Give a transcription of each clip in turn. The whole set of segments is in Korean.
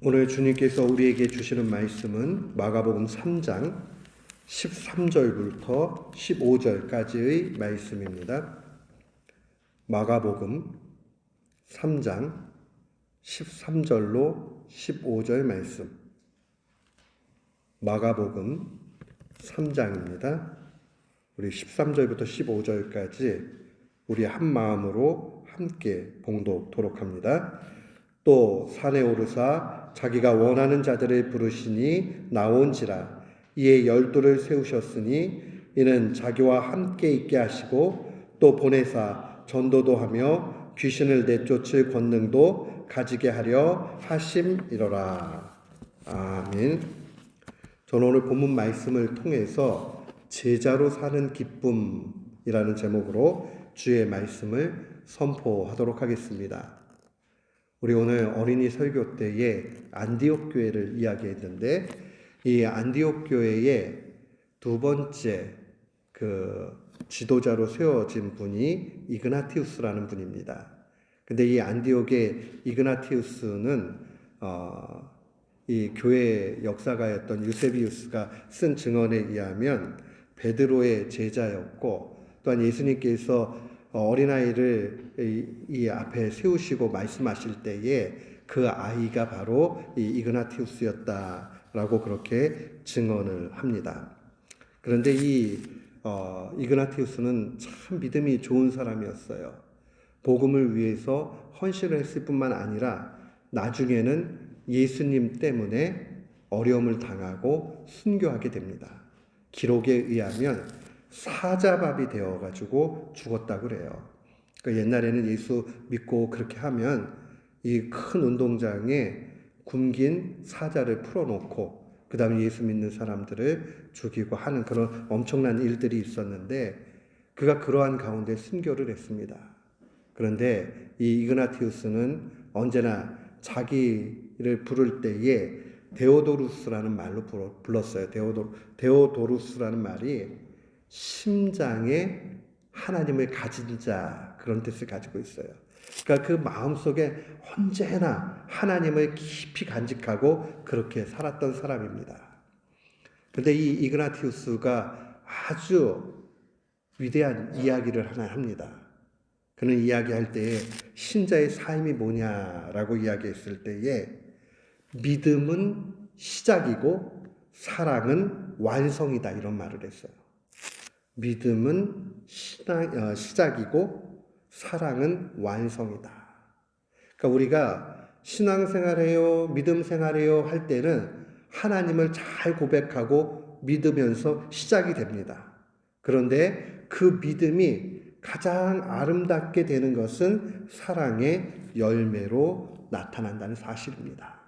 오늘 주님께서 우리에게 주시는 말씀은 마가복음 3장 13절부터 15절까지의 말씀입니다. 마가복음 3장 13절로 15절 말씀. 마가복음 3장입니다. 우리 13절부터 15절까지 우리 한 마음으로 함께 봉독토록 합니다. 또 산에 오르사 자기가 원하는 자들을 부르시니 나온지라. 이에 12를 세우셨으니 이는 자기와 함께 있게 하시고 또 보내사 전도도 하며 귀신을 내쫓을 권능도 가지게 하려 하심이로라. 아멘. 저는 오늘 본문 말씀을 통해서 제자로 사는 기쁨이라는 제목으로 주의 말씀을 선포하도록 하겠습니다. 우리 오늘 어린이 설교 때에 안디옥 교회를 이야기했는데, 이 안디옥 교회의 두 번째 지도자로 세워진 분이 이그나티우스라는 분입니다. 근데 이 안디옥의 이그나티우스는 이 교회 역사가였던 유세비우스가 쓴 증언에 의하면 베드로의 제자였고, 또한 예수님께서 어린아이를 이 앞에 세우시고 말씀하실 때에 그 아이가 바로 이 이그나티우스였다라고 그렇게 증언을 합니다. 그런데 이 이그나티우스는 참 믿음이 좋은 사람이었어요. 복음을 위해서 헌신을 했을 뿐만 아니라 나중에는 예수님 때문에 어려움을 당하고 순교하게 됩니다. 기록에 의하면 사자밥이 되어가지고 죽었다고 그래요. 그러니까 옛날에는 예수 믿고 그렇게 하면 이 큰 운동장에 굶긴 사자를 풀어놓고 그 다음에 예수 믿는 사람들을 죽이고 하는 그런 엄청난 일들이 있었는데, 그가 그러한 가운데 순교를 했습니다. 그런데 이 이그나티우스는 언제나 자기를 부를 때에 데오도루스라는 말로 불렀어요. 데오도루스라는 말이 심장에 하나님을 가진 자, 그런 뜻을 가지고 있어요. 그러니까 그 마음속에 언제나 하나님을 깊이 간직하고 그렇게 살았던 사람입니다. 그런데 이 이그나티우스가 아주 위대한 이야기를 하나 합니다. 그는 이야기할 때에 신자의 삶이 뭐냐라고 이야기했을 때에 믿음은 시작이고 사랑은 완성이다, 이런 말을 했어요. 믿음은 시작이고 사랑은 완성이다. 그러니까 우리가 신앙생활해요, 믿음생활해요 할 때는 하나님을 잘 고백하고 믿으면서 시작이 됩니다. 그런데 그 믿음이 가장 아름답게 되는 것은 사랑의 열매로 나타난다는 사실입니다.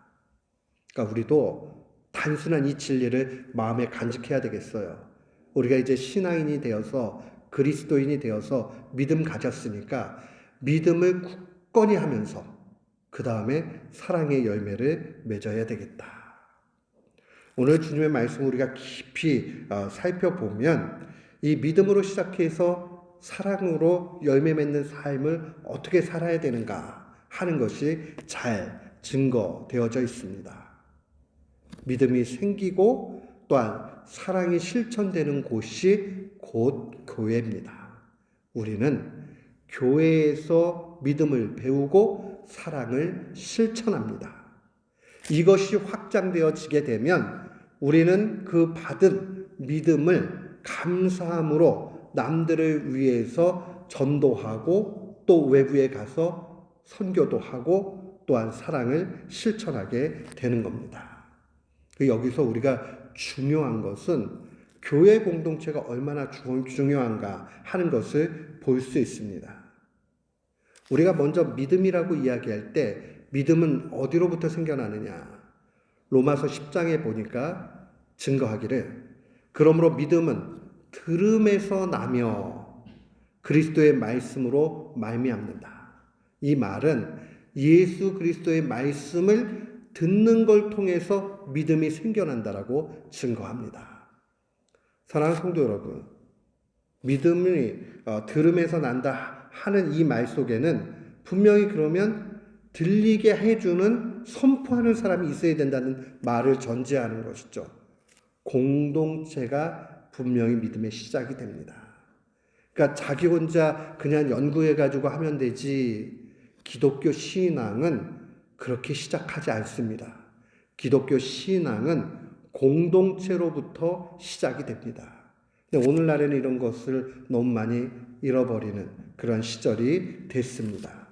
그러니까 우리도 단순한 이 진리를 마음에 간직해야 되겠어요. 우리가 이제 신앙인이 되어서 그리스도인이 되어서 믿음 가졌으니까 믿음을 굳건히 하면서 그 다음에 사랑의 열매를 맺어야 되겠다. 오늘 주님의 말씀 우리가 깊이 살펴보면 이 믿음으로 시작해서 사랑으로 열매 맺는 삶을 어떻게 살아야 되는가 하는 것이 잘 증거되어져 있습니다. 믿음이 생기고 또한 사랑이 실천되는 곳이 곧 교회입니다. 우리는 교회에서 믿음을 배우고 사랑을 실천합니다. 이것이 확장되어지게 되면 우리는 그 받은 믿음을 감사함으로 남들을 위해서 전도하고 또 외부에 가서 선교도 하고 또한 사랑을 실천하게 되는 겁니다. 여기서 우리가 중요한 것은 교회 공동체가 얼마나 중요한가 하는 것을 볼 수 있습니다. 우리가 먼저 믿음이라고 이야기할 때 믿음은 어디로부터 생겨나느냐? 로마서 10장에 보니까 증거하기를, 그러므로 믿음은 들음에서 나며 그리스도의 말씀으로 말미암는다. 이 말은 예수 그리스도의 말씀을 듣는 걸 통해서 믿음이 생겨난다라고 증거합니다. 사랑하는 성도 여러분, 믿음이 들음에서 난다 하는 이 말 속에는 분명히 그러면 들리게 해주는 선포하는 사람이 있어야 된다는 말을 전제하는 것이죠. 공동체가 분명히 믿음의 시작이 됩니다. 그러니까 자기 혼자 그냥 연구해가지고 하면 되지, 기독교 신앙은 그렇게 시작하지 않습니다. 기독교 신앙은 공동체로부터 시작이 됩니다. 근데 오늘날에는 이런 것을 너무 많이 잃어버리는 그런 시절이 됐습니다.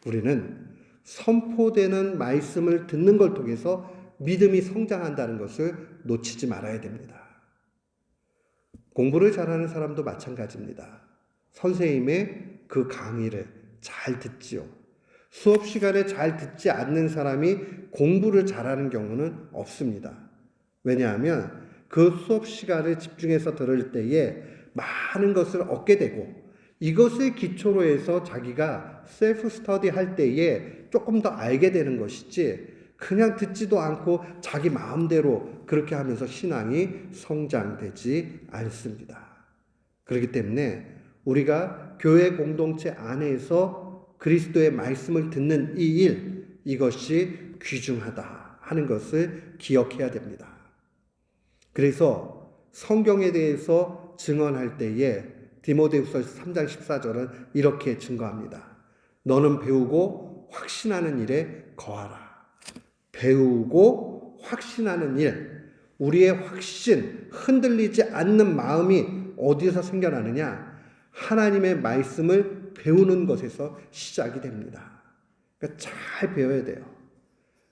우리는 선포되는 말씀을 듣는 걸 통해서 믿음이 성장한다는 것을 놓치지 말아야 됩니다. 공부를 잘하는 사람도 마찬가지입니다. 선생님의 그 강의를 잘 듣지요. 수업 시간에 잘 듣지 않는 사람이 공부를 잘하는 경우는 없습니다. 왜냐하면 그 수업 시간을 집중해서 들을 때에 많은 것을 얻게 되고, 이것을 기초로 해서 자기가 셀프 스터디 할 때에 조금 더 알게 되는 것이지, 그냥 듣지도 않고 자기 마음대로 그렇게 하면서 신앙이 성장되지 않습니다. 그렇기 때문에 우리가 교회 공동체 안에서 그리스도의 말씀을 듣는 이 일, 이것이 귀중하다 하는 것을 기억해야 됩니다. 그래서 성경에 대해서 증언할 때에 디모데후서 3장 14절은 이렇게 증거합니다. 너는 배우고 확신하는 일에 거하라. 배우고 확신하는 일, 우리의 확신, 흔들리지 않는 마음이 어디서 생겨나느냐? 하나님의 말씀을 배우는 것에서 시작이 됩니다. 그러니까 잘 배워야 돼요.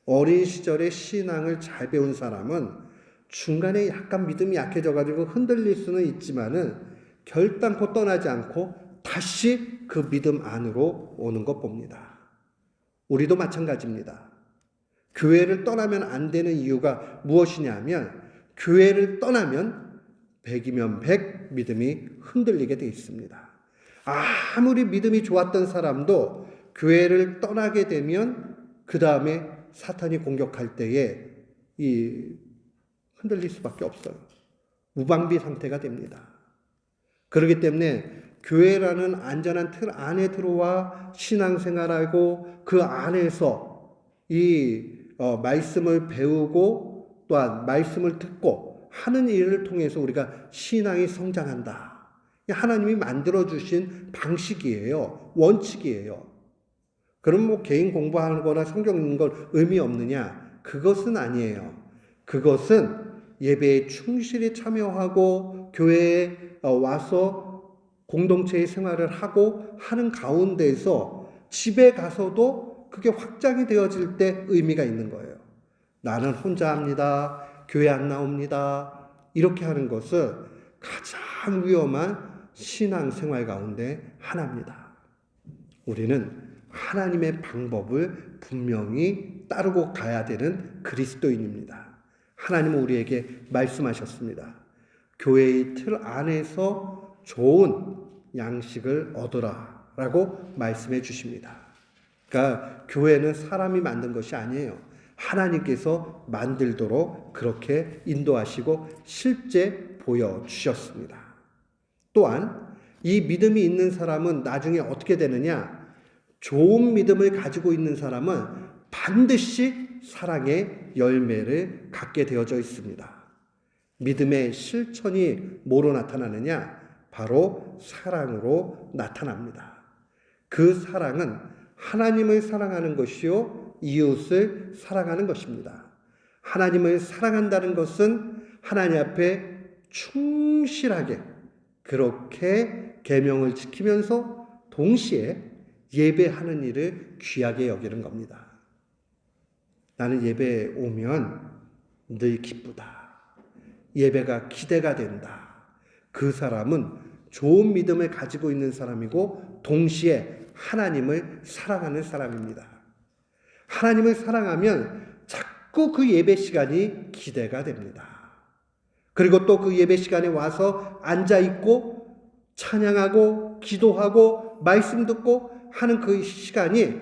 어린 시절에 신앙을 잘 배운 사람은 중간에 약간 믿음이 약해져가지고 흔들릴 수는 있지만은 결단코 떠나지 않고 다시 그 믿음 안으로 오는 것 봅니다. 우리도 마찬가지입니다. 교회를 떠나면 안 되는 이유가 무엇이냐면, 교회를 떠나면 100이면 100 믿음이 흔들리게 되어 있습니다. 아무리 믿음이 좋았던 사람도 교회를 떠나게 되면 그 다음에 사탄이 공격할 때에 흔들릴 수밖에 없어요. 무방비 상태가 됩니다. 그렇기 때문에 교회라는 안전한 틀 안에 들어와 신앙생활하고 그 안에서 말씀을 배우고 또한 말씀을 듣고 하는 일을 통해서 우리가 신앙이 성장한다. 하나님이 만들어주신 방식이에요. 원칙이에요. 그럼 개인 공부하는 거나 성경 읽는 걸 의미 없느냐? 그것은 아니에요. 그것은 예배에 충실히 참여하고 교회에 와서 공동체의 생활을 하고 하는 가운데서 집에 가서도 그게 확장이 되어질 때 의미가 있는 거예요. 나는 혼자 합니다. 교회 안 나옵니다. 이렇게 하는 것은 가장 위험한 신앙생활 가운데 하나입니다. 우리는 하나님의 방법을 분명히 따르고 가야 되는 그리스도인입니다. 하나님은 우리에게 말씀하셨습니다. 교회의 틀 안에서 좋은 양식을 얻으라 라고 말씀해 주십니다. 그러니까 교회는 사람이 만든 것이 아니에요. 하나님께서 만들도록 그렇게 인도하시고 실제 보여주셨습니다. 또한 이 믿음이 있는 사람은 나중에 어떻게 되느냐? 좋은 믿음을 가지고 있는 사람은 반드시 사랑의 열매를 갖게 되어져 있습니다. 믿음의 실천이 뭐로 나타나느냐? 바로 사랑으로 나타납니다. 그 사랑은 하나님을 사랑하는 것이요, 이웃을 사랑하는 것입니다. 하나님을 사랑한다는 것은 하나님 앞에 충실하게 그렇게 계명을 지키면서 동시에 예배하는 일을 귀하게 여기는 겁니다. 나는 예배에 오면 늘 기쁘다. 예배가 기대가 된다. 그 사람은 좋은 믿음을 가지고 있는 사람이고 동시에 하나님을 사랑하는 사람입니다. 하나님을 사랑하면 자꾸 그 예배 시간이 기대가 됩니다. 그리고 또 그 예배 시간에 와서 앉아있고 찬양하고 기도하고 말씀 듣고 하는 그 시간이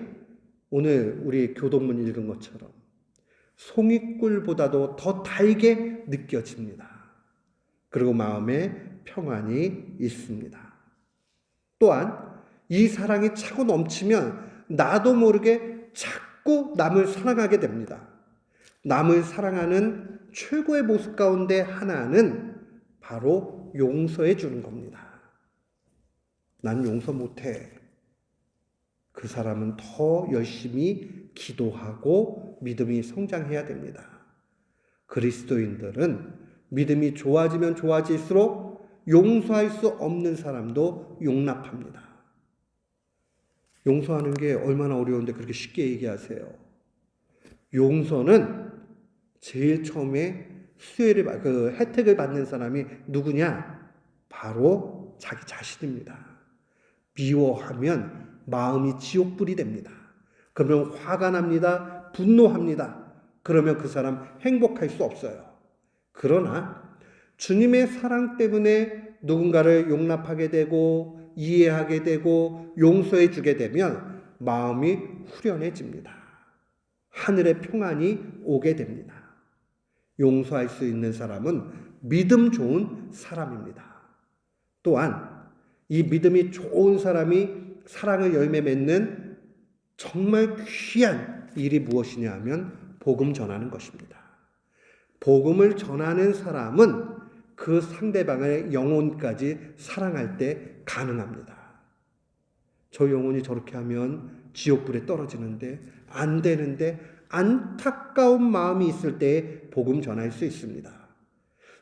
오늘 우리 교동문 읽은 것처럼 송이꿀보다도 더 달게 느껴집니다. 그리고 마음에 평안이 있습니다. 또한 이 사랑이 차고 넘치면 나도 모르게 자꾸 자꾸 남을 사랑하게 됩니다. 남을 사랑하는 최고의 모습 가운데 하나는 바로 용서해 주는 겁니다. 난 용서 못해. 그 사람은 더 열심히 기도하고 믿음이 성장해야 됩니다. 그리스도인들은 믿음이 좋아지면 좋아질수록 용서할 수 없는 사람도 용납합니다. 용서하는 게 얼마나 어려운데 그렇게 쉽게 얘기하세요. 용서는 제일 처음에 혜택을 받는 사람이 누구냐? 바로 자기 자신입니다. 미워하면 마음이 지옥불이 됩니다. 그러면 화가 납니다. 분노합니다. 그러면 그 사람 행복할 수 없어요. 그러나 주님의 사랑 때문에 누군가를 용납하게 되고 이해하게 되고 용서해 주게 되면 마음이 후련해집니다. 하늘의 평안이 오게 됩니다. 용서할 수 있는 사람은 믿음 좋은 사람입니다. 또한 이 믿음이 좋은 사람이 사랑을 열매 맺는 정말 귀한 일이 무엇이냐 하면 복음 전하는 것입니다. 복음을 전하는 사람은 그 상대방의 영혼까지 사랑할 때 가능합니다. 저 영혼이 저렇게 하면 지옥불에 떨어지는데 안 되는데 안타까운 마음이 있을 때 복음 전할 수 있습니다.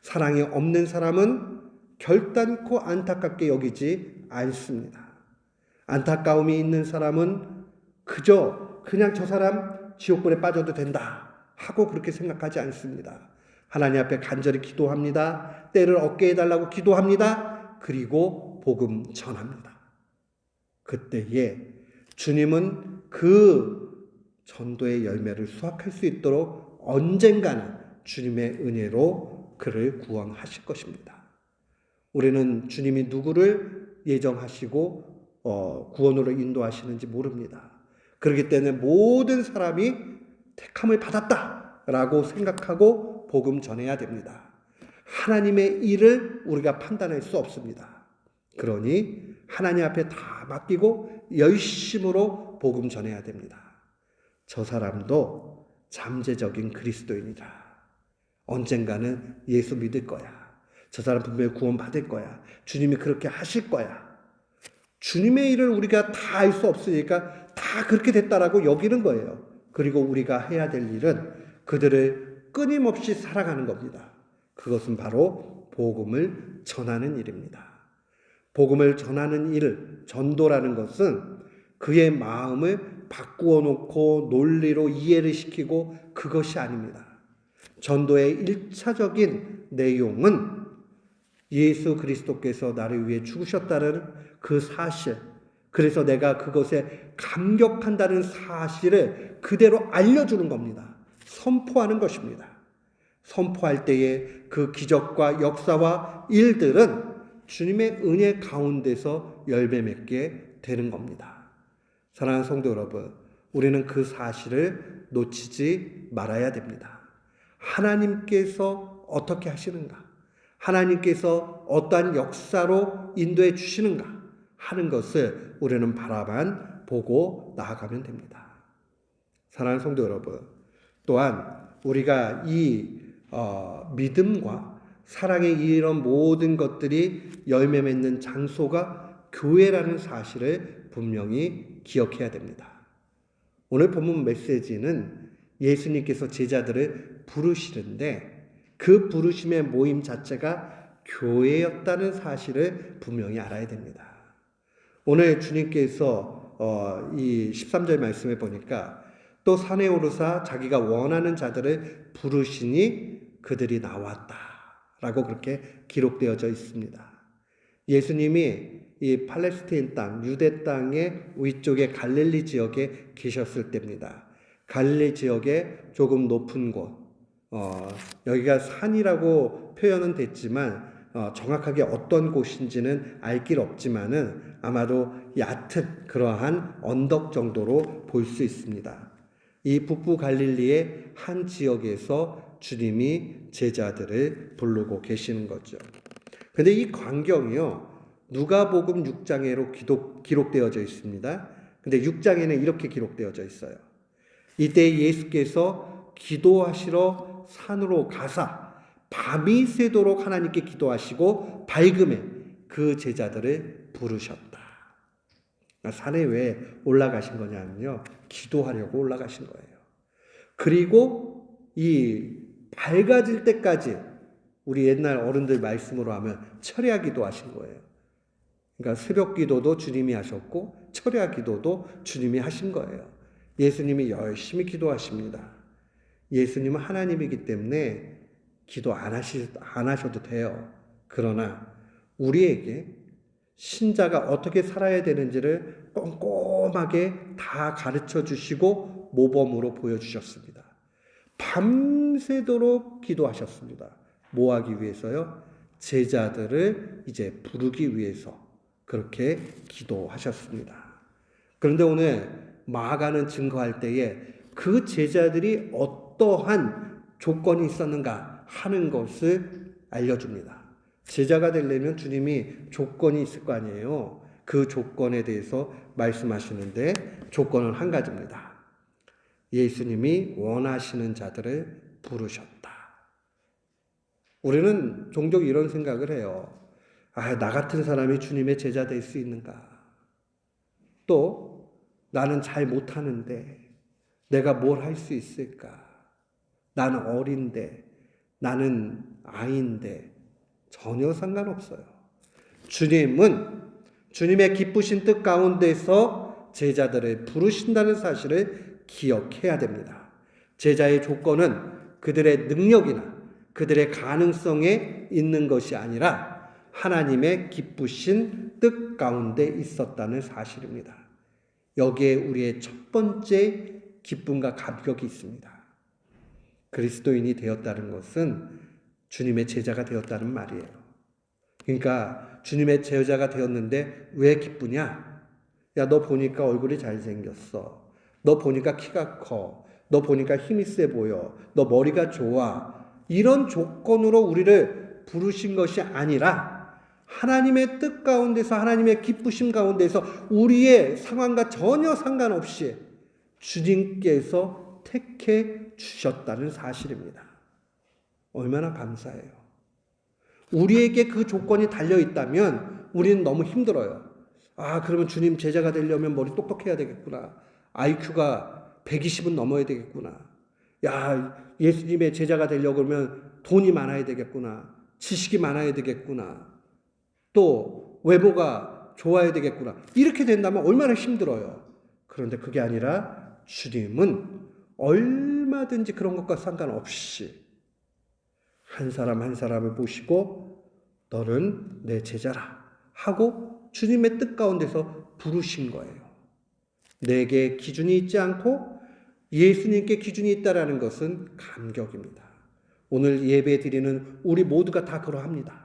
사랑이 없는 사람은 결단코 안타깝게 여기지 않습니다. 안타까움이 있는 사람은 그냥 저 사람 지옥불에 빠져도 된다 하고 그렇게 생각하지 않습니다. 하나님 앞에 간절히 기도합니다. 때를 얻게 해달라고 기도합니다. 그리고 복음 전합니다. 그때에 주님은 그 전도의 열매를 수확할 수 있도록 언젠가는 주님의 은혜로 그를 구원하실 것입니다. 우리는 주님이 누구를 예정하시고 구원으로 인도하시는지 모릅니다. 그렇기 때문에 모든 사람이 택함을 받았다라고 생각하고 복음 전해야 됩니다. 하나님의 일을 우리가 판단할 수 없습니다. 그러니 하나님 앞에 다 맡기고 열심으로 복음 전해야 됩니다. 저 사람도 잠재적인 그리스도인이다. 언젠가는 예수 믿을 거야. 저 사람 분명히 구원 받을 거야. 주님이 그렇게 하실 거야. 주님의 일을 우리가 다 알 수 없으니까 다 그렇게 됐다라고 여기는 거예요. 그리고 우리가 해야 될 일은 그들을 끊임없이 사랑하는 겁니다. 그것은 바로 복음을 전하는 일입니다. 복음을 전하는 일, 전도라는 것은 그의 마음을 바꾸어 놓고 논리로 이해를 시키고 그것이 아닙니다. 전도의 1차적인 내용은 예수 그리스도께서 나를 위해 죽으셨다는 그 사실, 그래서 내가 그것에 감격한다는 사실을 그대로 알려주는 겁니다. 선포하는 것입니다. 선포할 때에 그 기적과 역사와 일들은 주님의 은혜 가운데서 열매 맺게 되는 겁니다. 사랑하는 성도 여러분, 우리는 그 사실을 놓치지 말아야 됩니다. 하나님께서 어떻게 하시는가? 하나님께서 어떠한 역사로 인도해 주시는가 하는 것을 우리는 바라만 보고 나아가면 됩니다. 사랑하는 성도 여러분, 또한 우리가 이 믿음과 사랑의 이런 모든 것들이 열매 맺는 장소가 교회라는 사실을 분명히 기억해야 됩니다. 오늘 본문 메시지는 예수님께서 제자들을 부르시는데 그 부르심의 모임 자체가 교회였다는 사실을 분명히 알아야 됩니다. 오늘 주님께서 이 13절 말씀에 보니까 또 산에 오르사 자기가 원하는 자들을 부르시니 그들이 나왔다 라고 그렇게 기록되어져 있습니다. 예수님이 이 팔레스타인 땅, 유대 땅의 위쪽에 갈릴리 지역에 계셨을 때입니다. 갈릴리 지역의 조금 높은 곳, 여기가 산이라고 표현은 됐지만 정확하게 어떤 곳인지는 알 길 없지만은 아마도 얕은 그러한 언덕 정도로 볼 수 있습니다. 이 북부 갈릴리의 한 지역에서 주님이 제자들을 부르고 계시는 거죠. 근데 이 광경이요, 누가복음 6장에로 기록되어져 있습니다. 근데 6장에는 이렇게 기록되어져 있어요. 이때 예수께서 기도하시러 산으로 가사 밤이 새도록 하나님께 기도하시고 밝음에 그 제자들을 부르셨다. 산에 왜 올라가신 거냐면요, 기도하려고 올라가신 거예요. 그리고 이 밝아질 때까지 우리 옛날 어른들 말씀으로 하면 철야 기도하신 거예요. 그러니까 새벽 기도도 주님이 하셨고 철야 기도도 주님이 하신 거예요. 예수님이 열심히 기도하십니다. 예수님은 하나님이기 때문에 기도 안 하셔도 돼요. 그러나 우리에게 신자가 어떻게 살아야 되는지를 꼼꼼하게 다 가르쳐 주시고 모범으로 보여주셨습니다. 밤새도록 기도하셨습니다. 뭐 하기 위해서요? 제자들을 이제 부르기 위해서 그렇게 기도하셨습니다. 그런데 오늘 마가는 증거할 때에 그 제자들이 어떠한 조건이 있었는가 하는 것을 알려줍니다. 제자가 되려면 주님이 조건이 있을 거 아니에요. 그 조건에 대해서 말씀하시는데 조건은 한 가지입니다. 예수님이 원하시는 자들을 부르셨다. 우리는 종종 이런 생각을 해요. 나 같은 사람이 주님의 제자 될 수 있는가? 또 나는 잘 못하는데 내가 뭘 할 수 있을까? 나는 어린데, 나는 아이인데 전혀 상관없어요. 주님은 주님의 기쁘신 뜻 가운데서 제자들을 부르신다는 사실을 기억해야 됩니다. 제자의 조건은 그들의 능력이나 그들의 가능성에 있는 것이 아니라 하나님의 기쁘신 뜻 가운데 있었다는 사실입니다. 여기에 우리의 첫 번째 기쁨과 감격이 있습니다. 그리스도인이 되었다는 것은 주님의 제자가 되었다는 말이에요. 그러니까 주님의 제자가 되었는데 왜 기쁘냐? 야, 너 보니까 얼굴이 잘생겼어. 너 보니까 키가 커. 너 보니까 힘이 세 보여. 너 머리가 좋아. 이런 조건으로 우리를 부르신 것이 아니라 하나님의 뜻 가운데서, 하나님의 기쁘심 가운데서 우리의 상황과 전혀 상관없이 주님께서 택해 주셨다는 사실입니다. 얼마나 감사해요. 우리에게 그 조건이 달려있다면 우리는 너무 힘들어요. 그러면 주님 제자가 되려면 머리 똑똑해야 되겠구나. IQ가 120은 넘어야 되겠구나. 예수님의 제자가 되려고 그러면 돈이 많아야 되겠구나. 지식이 많아야 되겠구나. 또 외모가 좋아야 되겠구나. 이렇게 된다면 얼마나 힘들어요. 그런데 그게 아니라 주님은 얼마든지 그런 것과 상관없이 한 사람 한 사람을 보시고 너는 내 제자라 하고 주님의 뜻 가운데서 부르신 거예요. 내게 기준이 있지 않고 예수님께 기준이 있다라는 것은 감격입니다. 오늘 예배 드리는 우리 모두가 다 그러합니다.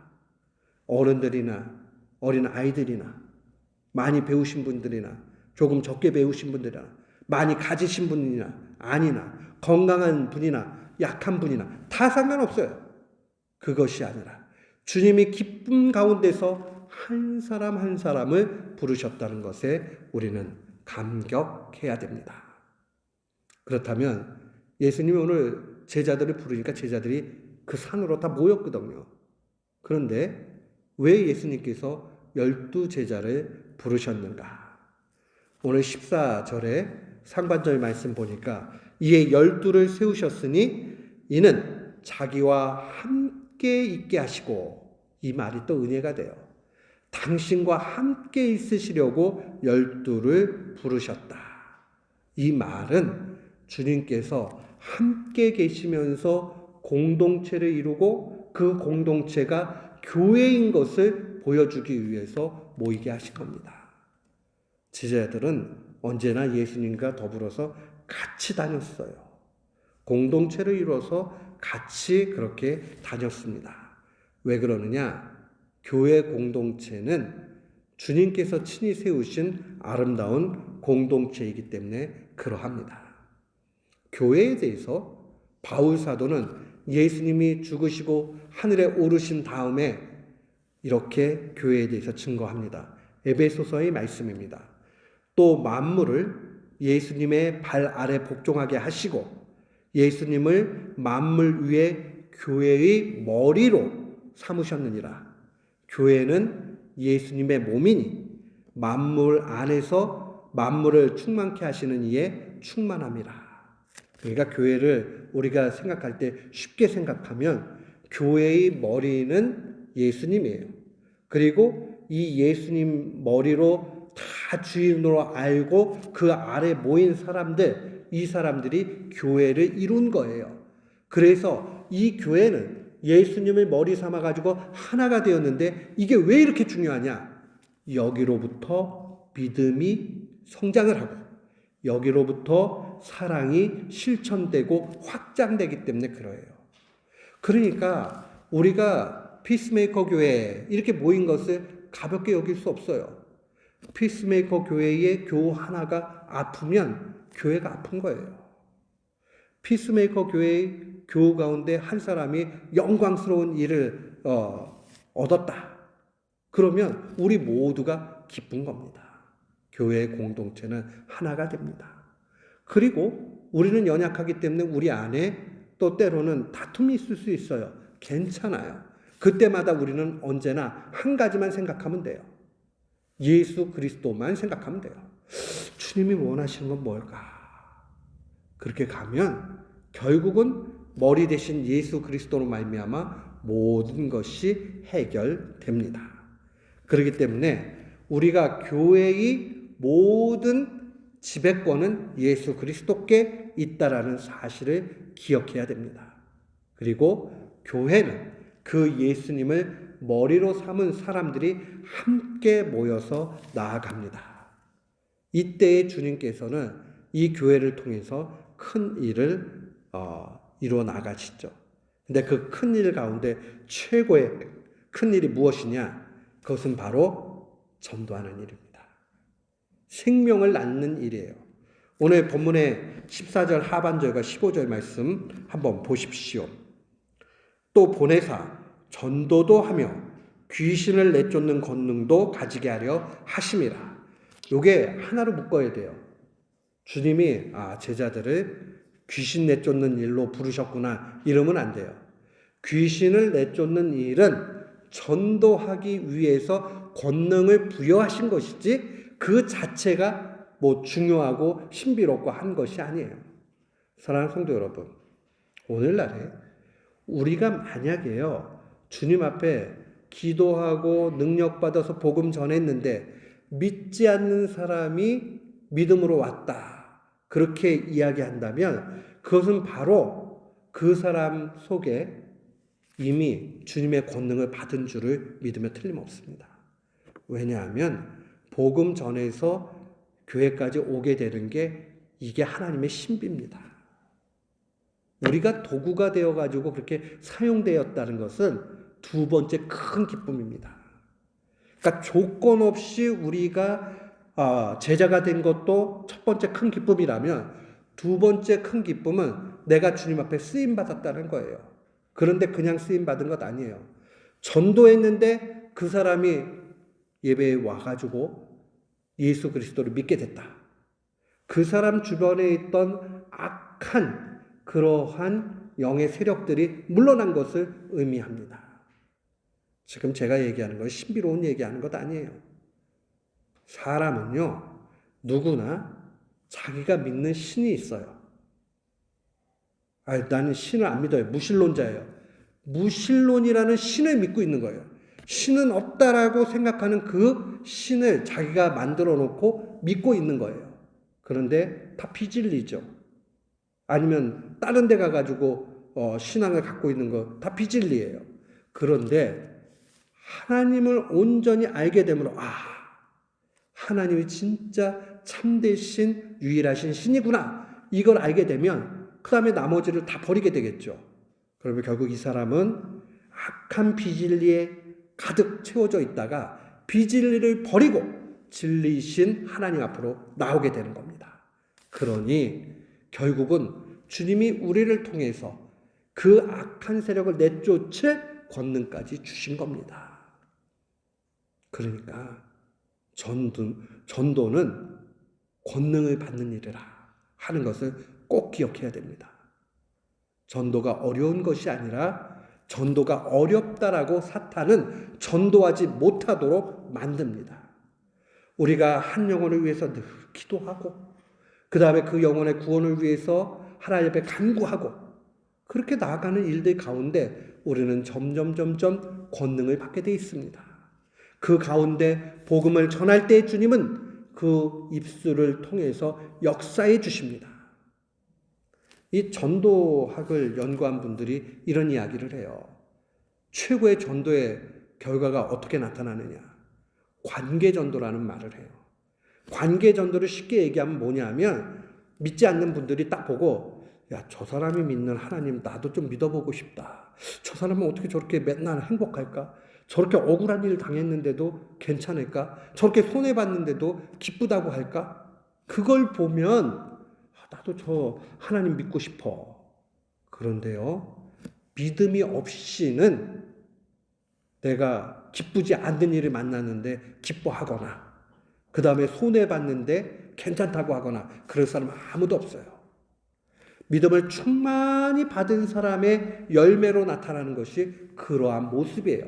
어른들이나 어린 아이들이나 많이 배우신 분들이나 조금 적게 배우신 분들이나 많이 가지신 분이나 아니나 건강한 분이나 약한 분이나 다 상관없어요. 그것이 아니라 주님이 기쁨 가운데서 한 사람 한 사람을 부르셨다는 것에 우리는 감격해야 됩니다. 그렇다면 예수님이 오늘 제자들을 부르니까 제자들이 그 산으로 다 모였거든요. 그런데 왜 예수님께서 12제자를 부르셨는가? 오늘 14절에 상반절 말씀 보니까 이에 12를 세우셨으니 이는 자기와 함께 있게 하시고, 이 말이 또 은혜가 돼요. 당신과 함께 있으시려고 12를 부르셨다. 이 말은 주님께서 함께 계시면서 공동체를 이루고 그 공동체가 교회인 것을 보여주기 위해서 모이게 하신 겁니다. 제자들은 언제나 예수님과 더불어서 같이 다녔어요. 공동체를 이루어서 같이 그렇게 다녔습니다. 왜 그러느냐? 교회 공동체는 주님께서 친히 세우신 아름다운 공동체이기 때문에 그러합니다. 교회에 대해서 바울 사도는 예수님이 죽으시고 하늘에 오르신 다음에 이렇게 교회에 대해서 증거합니다. 에베소서의 말씀입니다. 또 만물을 예수님의 발 아래 복종하게 하시고 예수님을 만물 위에 교회의 머리로 삼으셨느니라. 교회는 예수님의 몸이니 만물 안에서 만물을 충만케 하시는 이에 충만함이라. 그러니까 교회를 우리가 생각할 때 쉽게 생각하면 교회의 머리는 예수님이에요. 그리고 이 예수님 머리로 다 주인으로 알고 그 아래 모인 사람들, 이 사람들이 교회를 이룬 거예요. 그래서 이 교회는 예수님을 머리 삼아가지고 하나가 되었는데 이게 왜 이렇게 중요하냐? 여기로부터 믿음이 성장을 하고 여기로부터 사랑이 실천되고 확장되기 때문에 그래요. 그러니까 우리가 피스메이커 교회 이렇게 모인 것을 가볍게 여길 수 없어요. 피스메이커 교회의 교 하나가 아프면 교회가 아픈 거예요. 피스메이커 교회의 교 가운데 한 사람이 영광스러운 일을 얻었다. 그러면 우리 모두가 기쁜 겁니다. 교회의 공동체는 하나가 됩니다. 그리고 우리는 연약하기 때문에 우리 안에 또 때로는 다툼이 있을 수 있어요. 괜찮아요. 그때마다 우리는 언제나 한 가지만 생각하면 돼요. 예수 그리스도만 생각하면 돼요. 주님이 원하시는 건 뭘까? 그렇게 가면 결국은 머리 대신 예수 그리스도로 말미암아 모든 것이 해결됩니다. 그렇기 때문에 우리가 교회의 모든 지배권은 예수 그리스도께 있다라는 사실을 기억해야 됩니다. 그리고 교회는 그 예수님을 머리로 삼은 사람들이 함께 모여서 나아갑니다. 이때에 주님께서는 이 교회를 통해서 큰 일을 이루어 나가시죠. 근데 그 큰 일 가운데 최고의 큰 일이 무엇이냐? 그것은 바로 전도하는 일입니다. 생명을 낳는 일이에요. 오늘 본문의 14절 하반절과 15절 말씀 한번 보십시오. 또 보내사 전도도 하며 귀신을 내쫓는 권능도 가지게 하려 하심이라. 요게 하나로 묶어야 돼요. 주님이 제자들을 귀신 내쫓는 일로 부르셨구나 이러면 안 돼요. 귀신을 내쫓는 일은 전도하기 위해서 권능을 부여하신 것이지 그 자체가 뭐 중요하고 신비롭고 한 것이 아니에요. 사랑하는 성도 여러분, 오늘날에 우리가 만약에요 주님 앞에 기도하고 능력받아서 복음 전했는데 믿지 않는 사람이 믿음으로 왔다 그렇게 이야기한다면 그것은 바로 그 사람 속에 이미 주님의 권능을 받은 줄을 믿으면 틀림없습니다. 왜냐하면 복음 전해서 교회까지 오게 되는 게 이게 하나님의 신비입니다. 우리가 도구가 되어가지고 그렇게 사용되었다는 것은 두 번째 큰 기쁨입니다. 그러니까 조건 없이 우리가 제자가 된 것도 첫 번째 큰 기쁨이라면 두 번째 큰 기쁨은 내가 주님 앞에 쓰임받았다는 거예요. 그런데 그냥 쓰임받은 것 아니에요. 전도했는데 그 사람이 예배에 와가지고 예수 그리스도를 믿게 됐다. 그 사람 주변에 있던 악한 그러한 영의 세력들이 물러난 것을 의미합니다. 지금 제가 얘기하는 건 신비로운 얘기하는 것 아니에요. 사람은요, 누구나 자기가 믿는 신이 있어요. 나는 신을 안 믿어요. 무신론자예요. 무신론이라는 신을 믿고 있는 거예요. 신은 없다라고 생각하는 그 신을 자기가 만들어 놓고 믿고 있는 거예요. 그런데 다 비진리죠. 아니면 다른 데 가가지고 신앙을 갖고 있는 거 다 비진리예요. 그런데 하나님을 온전히 알게 되므로 하나님이 진짜 참되신 유일하신 신이구나 이걸 알게 되면 그 다음에 나머지를 다 버리게 되겠죠. 그러면 결국 이 사람은 악한 비진리에 가득 채워져 있다가 비진리를 버리고 진리이신 하나님 앞으로 나오게 되는 겁니다. 그러니 결국은 주님이 우리를 통해서 그 악한 세력을 내쫓을 권능까지 주신 겁니다. 그러니까 전도는 권능을 받는 일이라 하는 것을 꼭 기억해야 됩니다. 전도가 어려운 것이 아니라 전도가 어렵다라고 사탄은 전도하지 못하도록 만듭니다. 우리가 한 영혼을 위해서 늘 기도하고 그 다음에 그 영혼의 구원을 위해서 하나님 앞에 간구하고 그렇게 나아가는 일들 가운데 우리는 점점 권능을 받게 되어 있습니다. 그 가운데 복음을 전할 때 주님은 그 입술을 통해서 역사해 주십니다. 이 전도학을 연구한 분들이 이런 이야기를 해요. 최고의 전도의 결과가 어떻게 나타나느냐? 관계전도라는 말을 해요. 관계전도를 쉽게 얘기하면 뭐냐면 믿지 않는 분들이 딱 보고 야, 저 사람이 믿는 하나님 나도 좀 믿어보고 싶다. 저 사람은 어떻게 저렇게 맨날 행복할까? 저렇게 억울한 일 당했는데도 괜찮을까? 저렇게 손해봤는데도 기쁘다고 할까? 그걸 보면 나도 저 하나님 믿고 싶어. 그런데요, 믿음이 없이는 내가 기쁘지 않는 일을 만났는데 기뻐하거나 그 다음에 손해봤는데 괜찮다고 하거나 그럴 사람은 아무도 없어요. 믿음을 충만히 받은 사람의 열매로 나타나는 것이 그러한 모습이에요.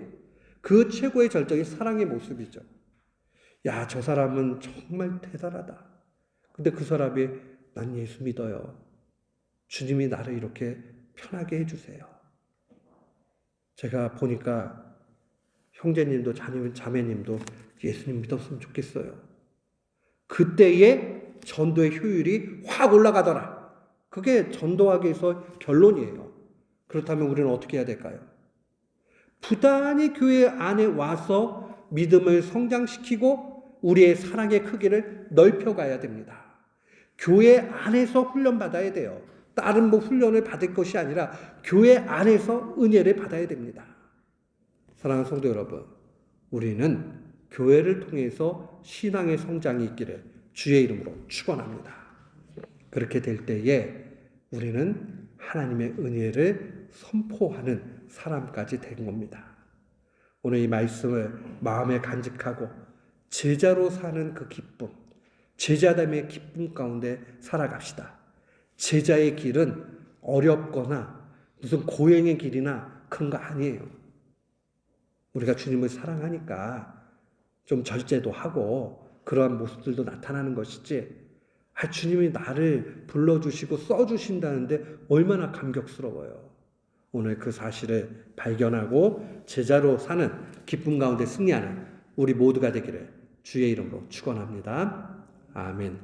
그 최고의 절정이 사랑의 모습이죠. 야, 저 사람은 정말 대단하다. 근데 그 사람이 난 예수 믿어요. 주님이 나를 이렇게 편하게 해주세요. 제가 보니까 형제님도 자매님도 예수님 믿었으면 좋겠어요. 그때의 전도의 효율이 확 올라가더라. 그게 전도학에서 결론이에요. 그렇다면 우리는 어떻게 해야 될까요? 부단히 교회 안에 와서 믿음을 성장시키고 우리의 사랑의 크기를 넓혀가야 됩니다. 교회 안에서 훈련받아야 돼요. 다른 훈련을 받을 것이 아니라 교회 안에서 은혜를 받아야 됩니다. 사랑하는 성도 여러분, 우리는 교회를 통해서 신앙의 성장이 있기를 주의 이름으로 축원합니다. 그렇게 될 때에 우리는 하나님의 은혜를 선포하는 사람까지 된 겁니다. 오늘 이 말씀을 마음에 간직하고 제자로 사는 그 기쁨, 제자됨의 기쁨 가운데 살아갑시다. 제자의 길은 어렵거나 무슨 고행의 길이나 그런 거 아니에요. 우리가 주님을 사랑하니까 좀 절제도 하고 그러한 모습들도 나타나는 것이지, 주님이 나를 불러주시고 써주신다는데 얼마나 감격스러워요. 오늘 그 사실을 발견하고 제자로 사는 기쁨 가운데 승리하는 우리 모두가 되기를 주의 이름으로 축원합니다. 아멘.